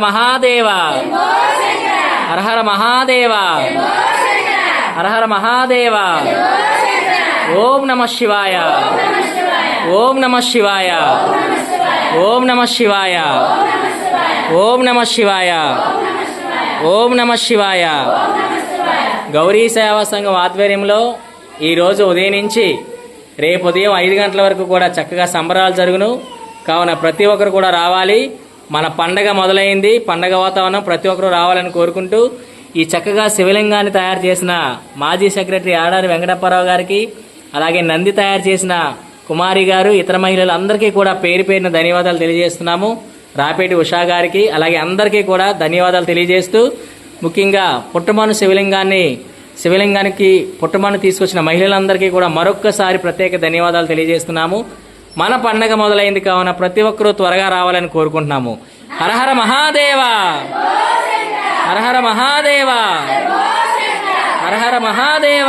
మహాదేవ హర హర మహాదేవ హర హర మహాదేవ ఓం నమః శివాయ ఓం నమః శివాయ ఓం నమః శివాయ ఓం నమః శివాయ ఓం నమః శివాయ. గౌరీ సేవా సంఘం ఆధ్వర్యంలో ఈరోజు ఉదయం నుంచి రేపు ఉదయం 5 గంటల వరకు కూడా చక్కగా సంబరాలు జరుగును. కావున ప్రతి ఒక్కరు కూడా రావాలి. మన పండగ మొదలైంది. పండగ వాతావరణం ప్రతి ఒక్కరు రావాలని కోరుకుంటూ ఈ చక్కగా శివలింగాన్ని తయారు చేసిన మాజీ సెక్రటరీ ఆడారి వెంకటప్పారావు గారికి, అలాగే నంది తయారు చేసిన కుమారి గారు, ఇతర మహిళలందరికీ కూడా పేరు పేరున ధన్యవాదాలు తెలియజేస్తున్నాము. రాపేటి ఉషా గారికి అలాగే అందరికీ కూడా ధన్యవాదాలు తెలియజేస్తూ, ముఖ్యంగా పుట్టమను శివలింగానికి పుట్టమను తీసుకొచ్చిన మహిళలందరికీ కూడా మరొక్కసారి ప్రత్యేక ధన్యవాదాలు తెలియజేస్తున్నాము. మన పండగ మొదలైంది కావున ప్రతి ఒక్కరూ త్వరగా రావాలని కోరుకుంటున్నాము. హరహర మహాదేవ హరహర మహాదేవ హరహర మహాదేవ.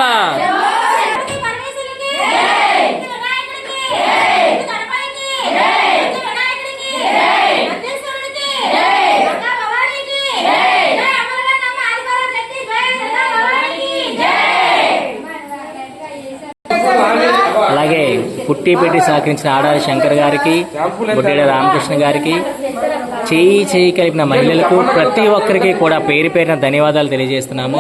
అలాగే పుట్టి పెట్టి సహకరించిన ఆడారి శంకర్ గారికి, బుడ్డేడ రామకృష్ణ గారికి, చేయి కలిపిన మహిళలకు ప్రతి ఒక్కరికి కూడా పేరు పేరున ధన్యవాదాలు తెలియజేస్తున్నాము.